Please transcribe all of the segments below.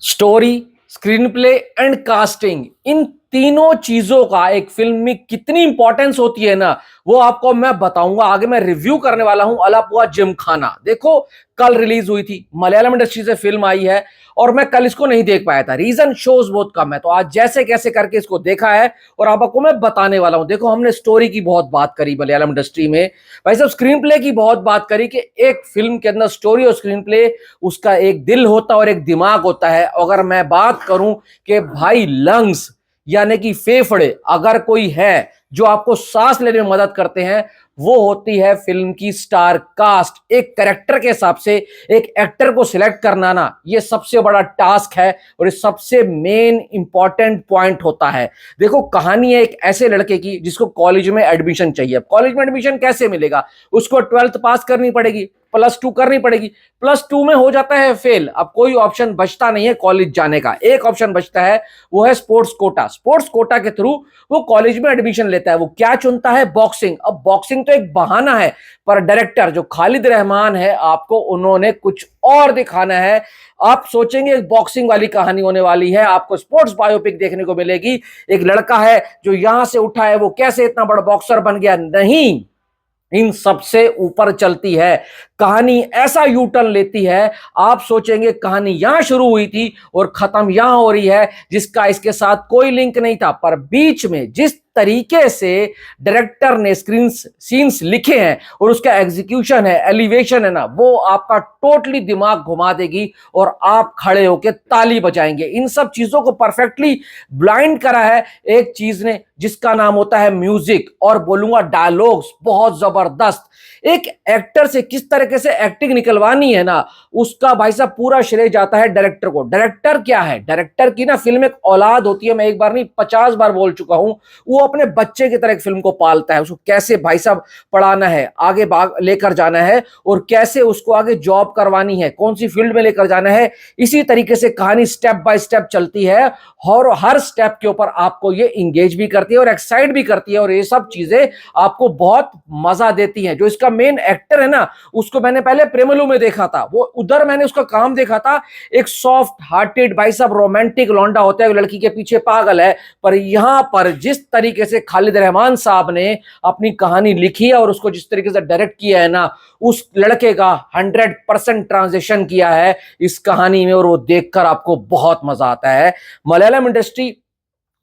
Story, screen play and casting, इन तीनों चीजों का एक फिल्म में कितनी इंपॉर्टेंस होती है ना, वो आपको मैं बताऊंगा। आगे मैं रिव्यू करने वाला हूं अलापुआ जिमखाना। देखो, कल रिलीज हुई थी, मलयालम इंडस्ट्री से फिल्म आई है और मैं कल इसको नहीं देख पाया था। रीजन शोज बहुत कम है, तो आज जैसे कैसे करके इसको देखा है और आपको मैं बताने वाला हूं। देखो, हमने स्टोरी की बहुत बात करी मलयालम इंडस्ट्री में, भाई साहब स्क्रीन प्ले की बहुत बात करी कि एक फिल्म के अंदर स्टोरी और स्क्रीन प्ले, उसका एक दिल होता है और एक दिमाग होता है। अगर मैं बात करूं कि भाई लंग्स यानी कि फेफड़े अगर कोई है जो आपको सांस लेने में मदद करते हैं, वो होती है फिल्म की स्टार कास्ट। एक कैरेक्टर के हिसाब से एक एक्टर को सिलेक्ट करना ना, ये सबसे बड़ा टास्क है और ये सबसे मेन इंपॉर्टेंट पॉइंट होता है। देखो, कहानी है एक ऐसे लड़के की जिसको कॉलेज में एडमिशन चाहिए। कॉलेज में एडमिशन कैसे मिलेगा? उसको 12th पास करनी पड़ेगी, +2 करनी पड़ेगी। +2 में हो जाता है फेल, अब कोई ऑप्शन बचता नहीं है कॉलेज जाने का। एक ऑप्शन बचता है, वो है स्पोर्ट्स कोटा। स्पोर्ट्स कोटा के थ्रू वो कॉलेज में एडमिशन लेता है। वो क्या चुनता है? बॉक्सिंग। अब बॉक्सिंग तो एक बहाना है, पर डायरेक्टर जो खालिद रहमान है, आपको उन्होंने कुछ और दिखाना है। आप सोचेंगे बॉक्सिंग वाली कहानी होने वाली है, आपको स्पोर्ट्स बायोपिक देखने को मिलेगी। एक लड़का है जो यहां से उठा है, वो कैसे इतना बड़ा बॉक्सर बन गया? नहीं, इन सबसे ऊपर चलती है कहानी। ऐसा यू टर्न लेती है, आप सोचेंगे कहानी यहां शुरू हुई थी और खत्म यहां हो रही है, जिसका इसके साथ कोई लिंक नहीं था। पर बीच में जिस तरीके से डायरेक्टर ने स्क्रीन सीन्स लिखे हैं और उसका एग्जीक्यूशन है, एलिवेशन है ना, वो आपका टोटली दिमाग घुमा देगी और आप खड़े होकर ताली बजाएंगे। इन सब चीजों को परफेक्टली ब्लाइंड करा है एक चीज ने, जिसका नाम होता है म्यूजिक, और बोलूंगा डायलॉग्स बहुत जबरदस्त। एक एक्टर से किस तरीके से एक्टिंग निकलवानी है ना, उसका भाई साहब पूरा श्रेय जाता है डायरेक्टर को। डायरेक्टर क्या है? डायरेक्टर की ना फिल्म एक औलाद होती है, मैं एक बार नहीं 50 बार बोल चुका हूं। वो अपने बच्चे की तरह एक फिल्म को पालता है, उसको कैसे भाई साहब पढ़ाना है, आगे लेकर जाना है और कैसे उसको आगे जॉब करवानी है, कौन सी फील्ड में लेकर जाना है। इसी तरीके से कहानी स्टेप बाय स्टेप चलती है और हर स्टेप के ऊपर आपको ये इंगेज भी करती है और एक्साइट भी करती है, और ये सब चीजें आपको बहुत मजा देती हैं। जो इसका मेन एक्टर है ना, उसको मैंने पहले प्रेमलू में देखा था, वो उधर मैंने उसका काम देखा था। एक सॉफ्ट हार्टेड भाई साहब रोमांटिक लौंडा होता है, लड़की के पीछे पागल है। पर यहां पर जिस तरीके से खालिद रहमान साहब ने अपनी कहानी लिखी है और उसको जिस तरीके से डायरेक्ट किया है ना, उस लड़के का 100% ट्रांजिशन किया है इस कहानी में, और वो देखकर आपको बहुत मजा आता है। मलयालम इंडस्ट्री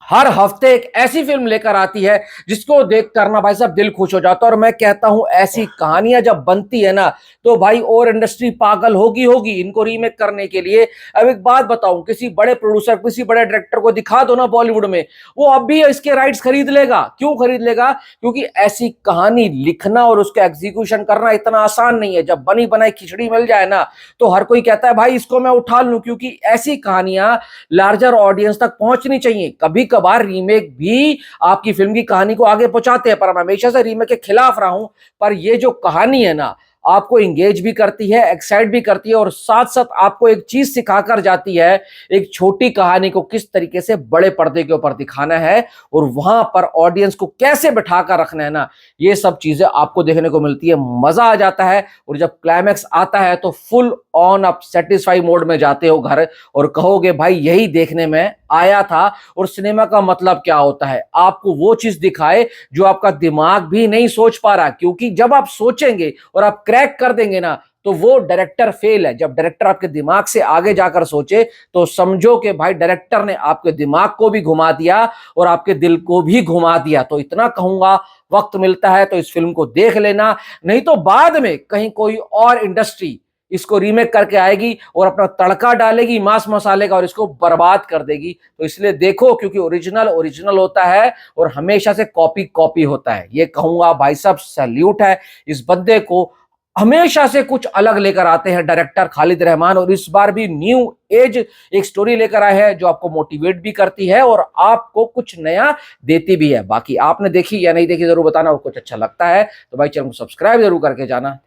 हर हफ्ते एक ऐसी फिल्म लेकर आती है जिसको देख कर ना भाई साहब दिल खुश हो जाता है। और मैं कहता हूं, ऐसी कहानियां जब बनती है ना, तो भाई और इंडस्ट्री पागल होगी होगी इनको रीमेक करने के लिए। अब एक बात बताऊं, किसी बड़े प्रोड्यूसर, किसी बड़े डायरेक्टर को दिखा दो ना बॉलीवुड में, वो अब भी इसके राइट्स खरीद लेगा। क्यों खरीद लेगा? क्योंकि ऐसी कहानी लिखना और उसका एग्जीक्यूशन करना इतना आसान नहीं है। जब बनी बनाई खिचड़ी मिल जाए ना, तो हर कोई कहता है भाई इसको मैं उठा लूं, क्योंकि ऐसी कहानियां लार्जर ऑडियंस तक पहुंचनी चाहिए। कभी कभार रीमेक भी आपकी फिल्म की कहानी को आगे पहुंचाते हैं, पर मैं हमेशा से रीमेक के खिलाफ रहा हूं। पर ये जो कहानी है ना, आपको इंगेज भी करती है, एक्साइट भी करती है, और साथ साथ आपको एक चीज सिखाकर जाती है, एक छोटी कहानी को किस तरीके से बड़े पर्दे के ऊपर दिखाना है और वहां पर ऑडियंस को कैसे बैठाकर रखना है ना, ये सब चीजें आपको देखने को मिलती है। मजा आ जाता है, और जब क्लाइमैक्स आता है तो फुल ऑन आप सेटिस्फाई मोड में जाते हो घर और कहोगे भाई यही देखने में आया था। और सिनेमा का मतलब क्या होता है? आपको वो चीज दिखाए जो आपका दिमाग भी नहीं सोच पा रहा, क्योंकि जब आप सोचेंगे और आप क्रैक कर देंगे ना, तो वो डायरेक्टर फेल है। जब डायरेक्टर आपके दिमाग से आगे जाकर सोचे, तो समझो कि भाई डायरेक्टर ने आपके दिमाग को भी घुमा दिया और आपके दिल को भी घुमा दिया। तो इतना कहूंगा, वक्त मिलता है तो इस फिल्म को देख लेना, नहीं तो बाद में कहीं कोई और इंडस्ट्री इसको रीमेक करके आएगी और अपना तड़का डालेगी मांस मसाले का और इसको बर्बाद कर देगी। तो इसलिए देखो, क्योंकि ओरिजिनल ओरिजिनल होता है और हमेशा से कॉपी कॉपी होता है। ये कहूंगा भाई साहब, सैल्यूट है इस बंदे को। हमेशा से कुछ अलग लेकर आते हैं डायरेक्टर खालिद रहमान, और इस बार भी न्यू एज एक स्टोरी लेकर आए हैं जो आपको मोटिवेट भी करती है और आपको कुछ नया देती भी है। बाकी आपने देखी या नहीं देखी जरूर बताना, और कुछ अच्छा लगता है तो भाई चैनल को सब्सक्राइब जरूर करके जाना।